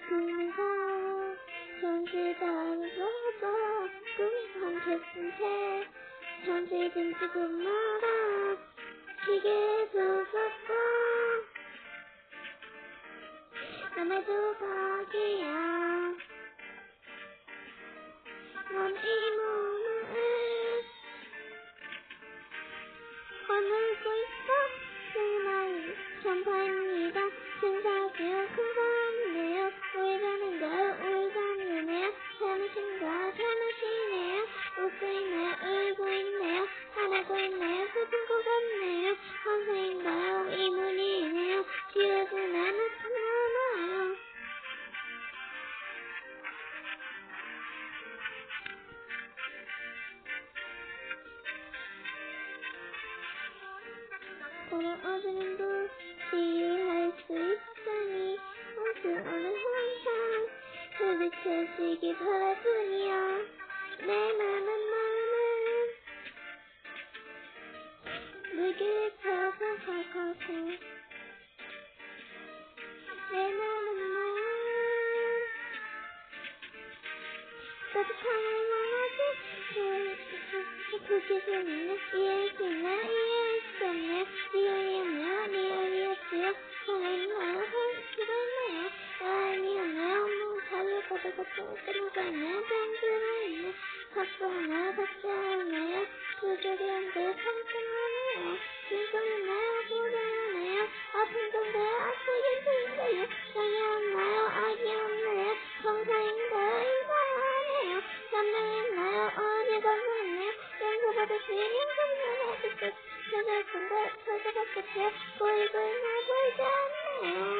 부면서 현실감을 벗어 꿈한 켰은 채 현실은 지금마다 시계도 섰고 남의 조각이야. 넌 이 몸을 거닐고 있어. 정말 전파입니다. 신사기요 큰 거네요. 울자는가요 울자는네요. 참으신가 참으시네요. 웃고 있네요 울고 있네요. 화내고 있네요 슬픈 것 같네요. 환상인가요 이문이네요. 지워지나 나타나나요. 돌아오지는 치유할 수 있으니 어두운 환상 부딪혀지기 바랄 뿐이야. 내 마음은 물길 펴서가고 내 마음은 따뜻함을 원하지. 부지런히 이해할 수 있나 이해할 수 없네. 리얼이었네요 리얼이었지요. 정말인가요 수고했네요. 아니었네요. 뭐 자를 거들 것도 끝나잖아요. 딴들어있네. 박수하나요 박수하나요. 두드리한데 상승하네요. 진정했나요 진정하네요. 아픈 건가요 아프긴 진짜요. 장이었나요 악이었나요. 정상인가요 이상하네요. 남명했나요 어디 건강했네요. 연소보다 뒤에 연소보다 해줬어. 찾아본다 찾아봤겠죠. 보이고 있나 보이지 않네요.